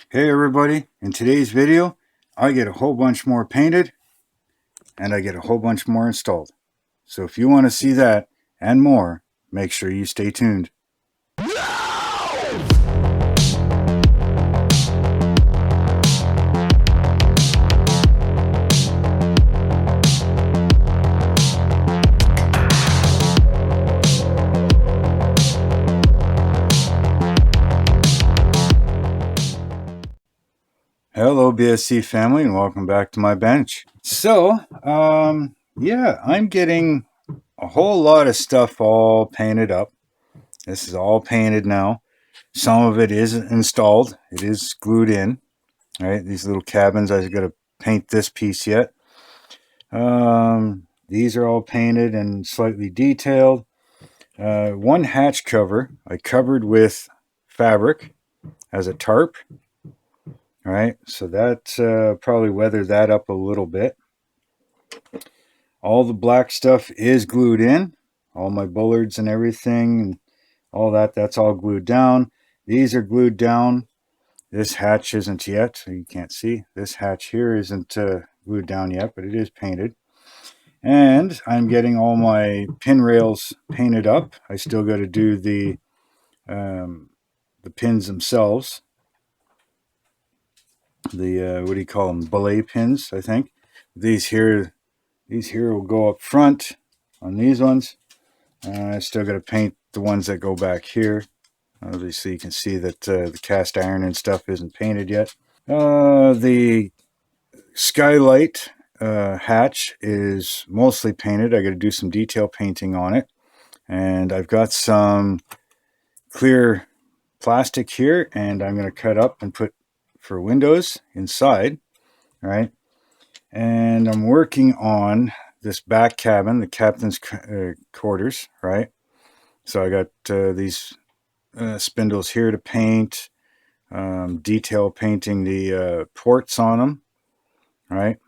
Hey everybody, in today's video I get a whole bunch more painted and I get a whole bunch more installed. So if you want to see that and more, make sure you stay tuned. Hello BSC family and welcome back to my bench. So, yeah, I'm getting a whole lot of stuff all painted up. This is all painted now. Some of it is installed. It is glued in. All right, these little cabins, I got to paint this piece yet. These are all painted and slightly detailed. One hatch cover I covered with fabric as a tarp. All right, so that probably weathered that up a little bit. All the black stuff is glued in. All my bullards and everything, and all that's all glued down. These are glued down. This hatch isn't yet, so you can't see. This hatch here isn't glued down yet, but it is painted. And I'm getting all my pin rails painted up. I still got to do the pins themselves. The what do you call them? Belay pins, I think. These here will go up front on these ones. I still got to paint the ones that go back here. Obviously, you can see that the cast iron and stuff isn't painted yet. The skylight hatch is mostly painted. I got to do some detail painting on it. And I've got some clear plastic here, and I'm going to cut up and put for windows inside. All right. And I'm working on this back cabin, the captain's quarters, right? So I got these spindles here to paint, detail painting the ports on them, right?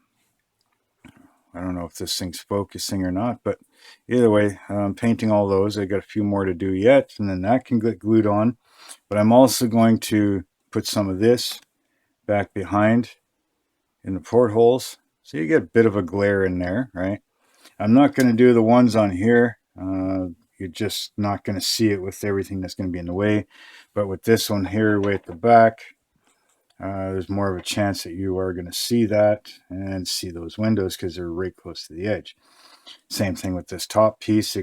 I don't know if this thing's focusing or not, but either way, I'm painting all those. I got a few more to do yet, and then that can get glued on. But I'm also going to put some of this back behind in the portholes. So you get a bit of a glare in there, right? I'm not going to do the ones on here. You're just not going to see it with everything that's going to be in the way. But with this one here way at the back, there's more of a chance that you are going to see that and see those windows because they're right close to the edge. Same thing with this top piece.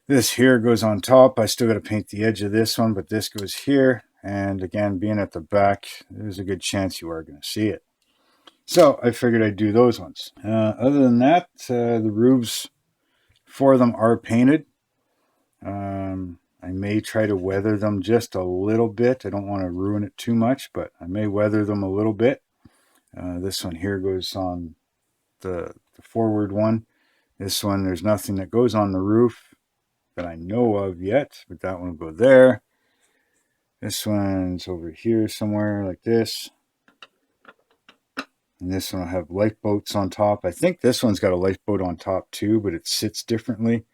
This here goes on top. I still got to paint the edge of this one, but this goes here. And again, being at the back, there's a good chance you are going to see it. So I figured I'd do those ones. Other than that, the roofs for them are painted. I may try to weather them just a little bit. I don't want to ruin it too much, but I may weather them a little bit. This one here goes on the forward one. This one, there's nothing that goes on the roof that I know of yet, but that one will go there. This one's over here somewhere like this. And this one will have lifeboats on top. I think this one's got a lifeboat on top too, but it sits differently.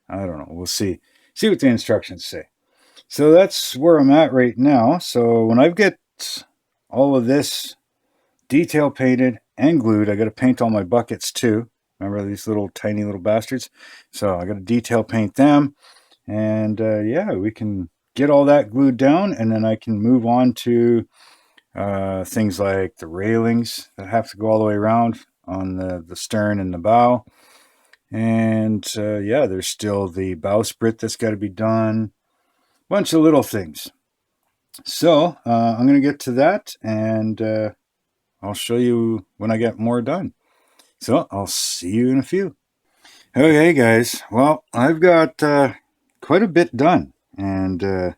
I don't know. We'll see. See what the instructions say. So that's where I'm at right now. So when I get all of this detail painted and glued, I got to paint all my buckets too. Remember these little tiny little bastards? So I got to detail paint them. And yeah, we can get all that glued down, and then I can move on to things like the railings that have to go all the way around on the stern and the bow. And yeah, there's still the bowsprit that's got to be done. Bunch of little things. So I'm going to get to that, and I'll show you when I get more done. So I'll see you in a few. Okay, guys. Well, I've got quite a bit done, and we're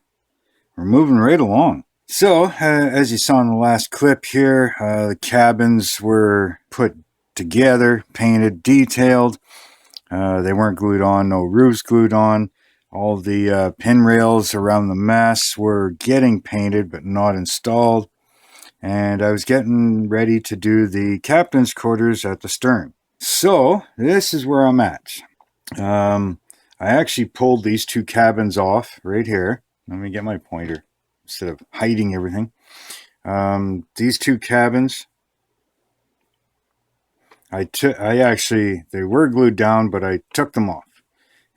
moving right along. So, as you saw in the last clip here, the cabins were put together, painted, detailed. They weren't glued on, no roofs glued on. All the pin rails around the mast were getting painted but not installed. And I was getting ready to do the captain's quarters at the stern. So, this is where I'm at. I actually pulled these two cabins off right here. Let me get my pointer. instead of hiding everything. These two cabins, they were glued down, but I took them off,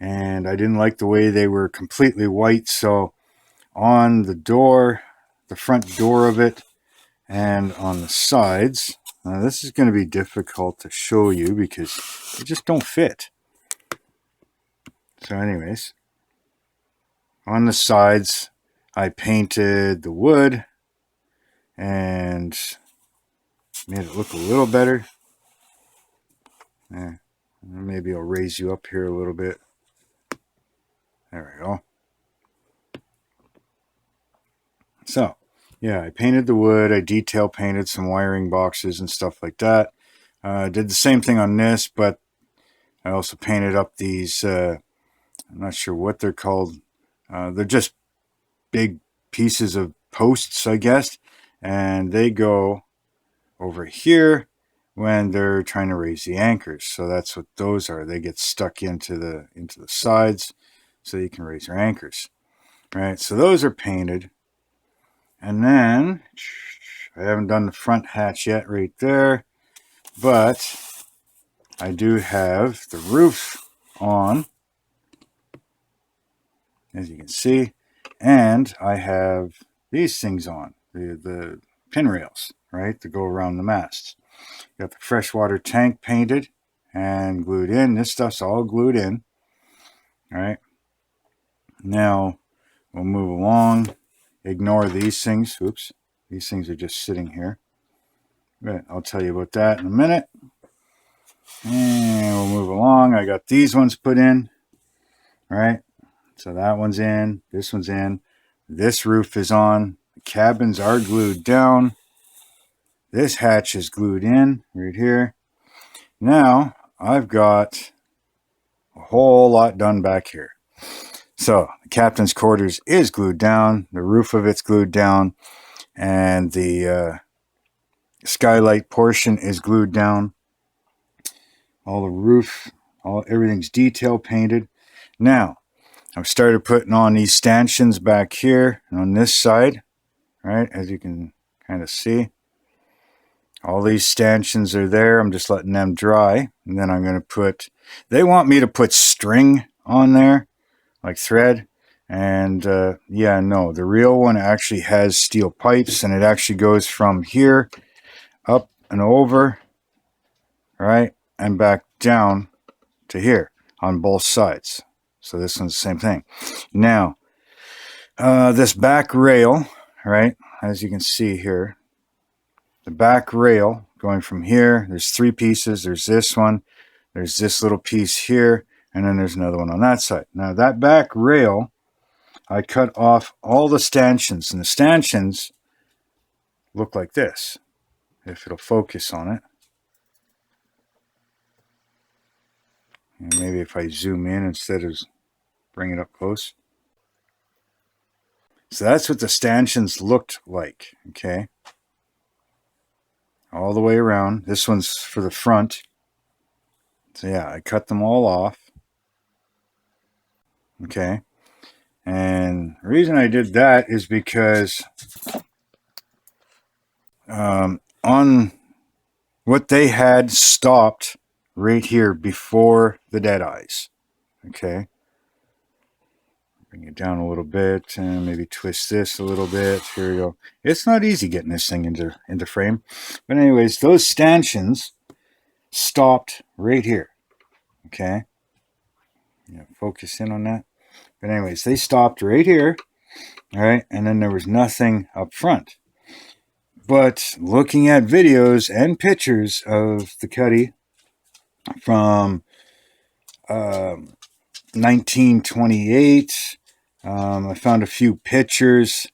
and I didn't like the way they were completely white. So on the door, the front door of it, and on the sides, this is going to be difficult to show you because they just don't fit. So anyways, on the sides, I painted the wood and made it look a little better. Maybe I'll raise you up here a little bit. There we go. So, yeah, I painted the wood. I detail painted some wiring boxes and stuff like that. Did the same thing on this, but I also painted up these, I'm not sure what they're called. They're just big pieces of posts, I guess. And they go over here when they're trying to raise the anchors. So that's what those are. They get stuck into the sides so you can raise your anchors. All right, so those are painted. And then I haven't done the front hatch yet right there, but I do have the roof on, as you can see, and I have these things on, the pin rails, right, to go around the masts. Got the freshwater tank painted and glued in. This stuff's all glued in. All right. Now we'll move along. Ignore these things. Oops. These things are just sitting here. But I'll tell you about that in a minute. And we'll move along. I got these ones put in. All right. So that one's in. This one's in. This roof is on. The cabins are glued down. This hatch is glued in right here. Now I've got a whole lot done back here. So the captain's quarters is glued down. The roof of it's glued down. And the skylight portion is glued down. All the roof, everything's detail painted. Now I've started putting on these stanchions back here and on this side, right? As you can kind of see, all these stanchions are there. I'm just letting them dry, and then I'm going to put. They want me to put string on there, like thread, and yeah, no, the real one actually has steel pipes, and it actually goes from here up and over, right, and back down to here on both sides. So this one's the same thing. Now, this back rail, right, as you can see here, the back rail going from here, there's three pieces. There's this one, there's this little piece here, and then there's another one on that side. Now, that back rail, I cut off all the stanchions, and the stanchions look like this, if it'll focus on it. And maybe if I zoom in instead of bring it up close. So that's what the stanchions looked like, okay? All the way around. This one's for the front. So yeah, I cut them all off. Okay. And the reason I did that is because on what they had stopped right here before the dead eyes. Okay. Bring it down a little bit and maybe twist this a little bit. Here we go. It's not easy getting this thing into frame. But anyways, those stanchions stopped right here. Okay. Yeah, focus in on that. But anyways, they stopped right here. All right. And then there was nothing up front. But looking at videos and pictures of the Cutty from 1928, I found a few pictures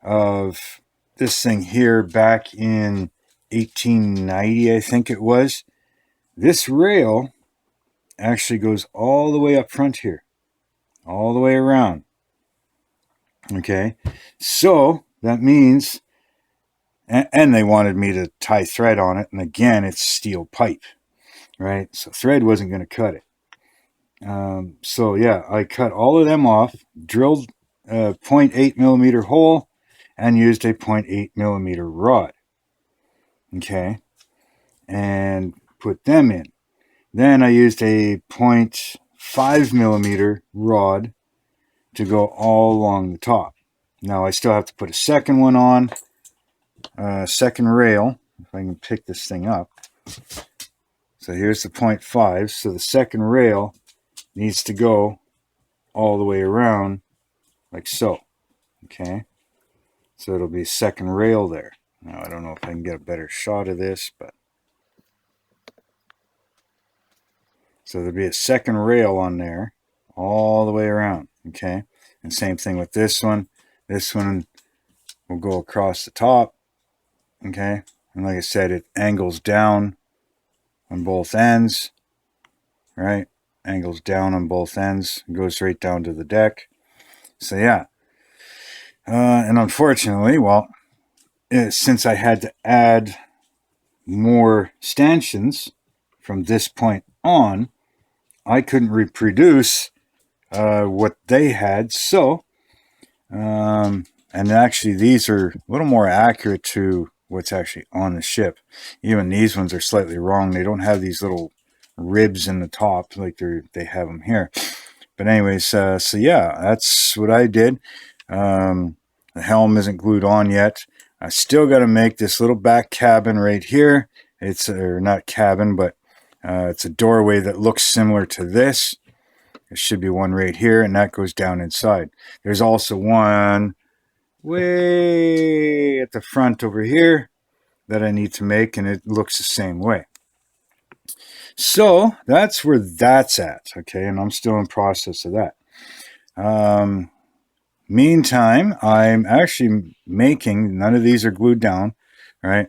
of this thing here back in 1890, I think it was. This rail actually goes all the way up front here, all the way around. Okay, so that means, and they wanted me to tie thread on it, and again, it's steel pipe, right? So thread wasn't going to cut it. So yeah, I cut all of them off, drilled a 0.8 millimeter hole, and used a 0.8 millimeter rod. Okay, and put them in. Then I used a 0.5 millimeter rod to go all along the top. Now I still have to put a second one on, second rail, if I can pick this thing up. So here's the 0.5. So the second rail needs to go all the way around like so. Okay, so it'll be second rail there. Now I don't know if I can get a better shot of this, but so there'll be a second rail on there all the way around. Okay, and same thing with this one. This one will go across the top. Okay, and like I said, it angles down on both ends, right? Angles down on both ends, goes right down to the deck. So yeah, and unfortunately, well, since I had to add more stanchions from this point on, I couldn't reproduce what they had. So, and actually these are a little more accurate to what's actually on the ship. Even these ones are slightly wrong. They don't have these little ribs in the top like they have them here. But anyways, so yeah, that's what I did. The helm isn't glued on yet. I still got to make this little back cabin right here. It's not cabin, but it's a doorway that looks similar to this. There should be one right here, and that goes down inside. There's also one way at the front over here that I need to make, and it looks the same way. So that's where that's at, okay? And I'm still in process of that. Meantime, I'm actually making, none of these are glued down, right?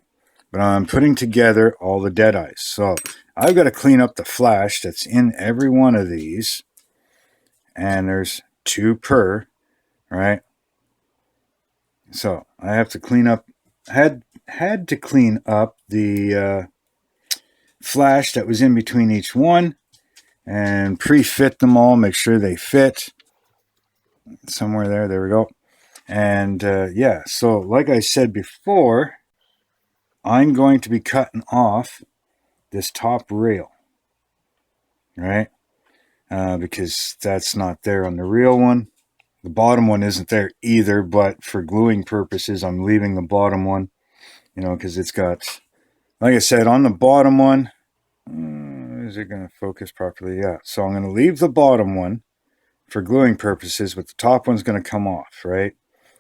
But I'm putting together all the dead eyes. So I've got to clean up the flash that's in every one of these. And there's 2 per, right? So I have to clean up, had to clean up the flash that was in between each one and pre-fit them all, make sure they fit somewhere there. There we go. And yeah, so like I said before, I'm going to be cutting off this top rail, right? Because that's not there on the real one. The bottom one isn't there either, but for gluing purposes, I'm leaving the bottom one, you know, because it's got, like I said, on the bottom one, is it going to focus properly? Yeah. So I'm going to leave the bottom one for gluing purposes, but the top one's going to come off, right?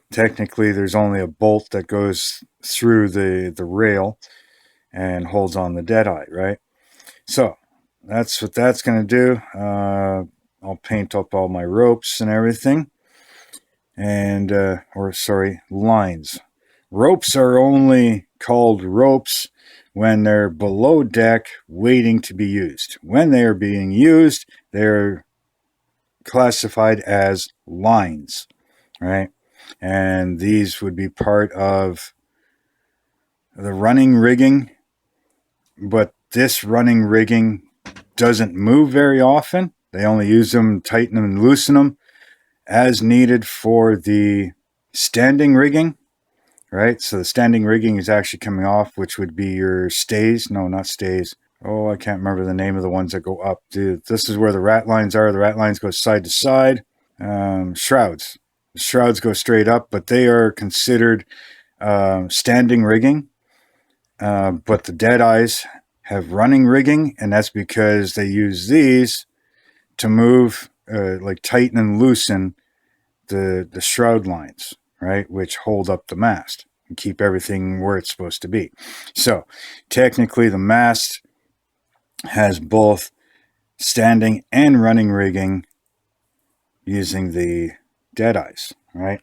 Technically, there's only a bolt that goes through the rail and holds on the deadeye, right? So that's what that's going to do. I'll paint up all my ropes and everything. And, lines. Ropes are only called ropes when they're below deck waiting to be used. When they are being used, they're classified as lines, right? And these would be part of the running rigging, but this running rigging doesn't move very often. They only use them, tighten them, and loosen them as needed for the standing rigging, right? So the standing rigging is actually coming off, which would be your stays. No, not stays. Oh, I can't remember the name of the ones that go up. This is where the rat lines are. The rat lines go side to side. Shrouds. The shrouds go straight up, but they are considered standing rigging. But the dead eyes have running rigging, and that's because they use these to move, like tighten and loosen the shroud lines, right, which hold up the mast and keep everything where it's supposed to be. So technically the mast has both standing and running rigging using the dead eyes, right?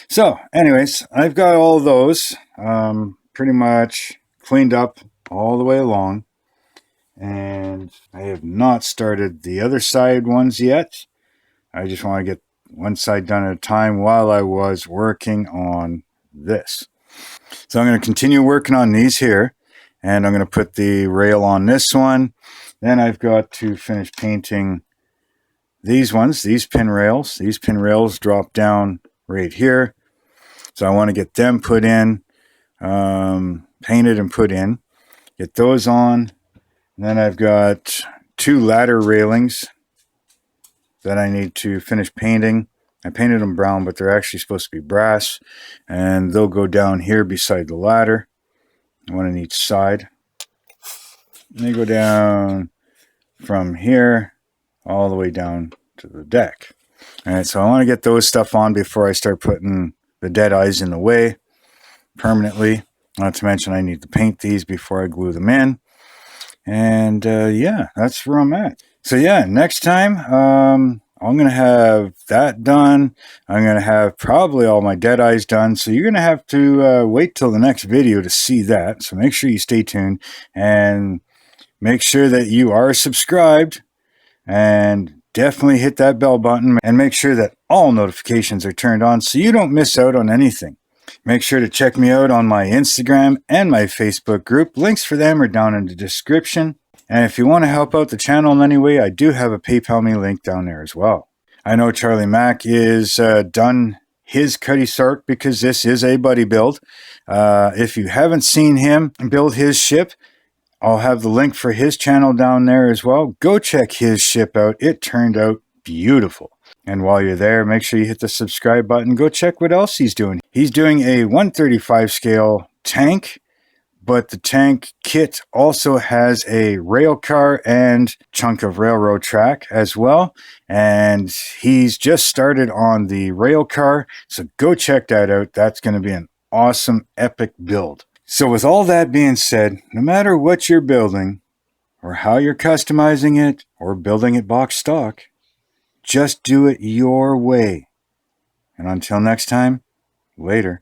So anyways, I've got all those pretty much cleaned up all the way along, and I have not started the other side ones yet. I just want to get one side done at a time while I was working on this. So I'm going to continue working on these here, and I'm going to put the rail on this one. Then I've got to finish painting these ones, these pin rails. These pin rails drop down right here. So I want to get them put in, painted and put in. Get those on. And then I've got 2 ladder railings that I need to finish painting. I painted them brown, but they're actually supposed to be brass. And they'll go down here beside the ladder. One on each side. And they go down from here all the way down to the deck. All right, so I want to get those stuff on before I start putting the dead eyes in the way permanently. Not to mention I need to paint these before I glue them in. And yeah, that's where I'm at. So yeah, next time I'm going to have that done. I'm going to have probably all my dead eyes done. So you're going to have to wait till the next video to see that. So make sure you stay tuned and make sure that you are subscribed, and definitely hit that bell button and make sure that all notifications are turned on so you don't miss out on anything. Make sure to check me out on my Instagram and my Facebook group. Links for them are down in the description. And if you want to help out the channel in any way, I do have a PayPal me link down there as well. I know Charlie Mack is done his Cutty Sark because this is a buddy build. If you haven't seen him build his ship, I'll have the link for his channel down there as well. Go check his ship out. It turned out beautiful. And while you're there, make sure you hit the subscribe button. Go check what else he's doing. He's doing a 135 scale tank, but the tank kit also has a rail car and chunk of railroad track as well. And he's just started on the rail car. So go check that out. That's going to be an awesome, epic build. So with all that being said, no matter what you're building or how you're customizing it or building it box stock, just do it your way. And until next time, later.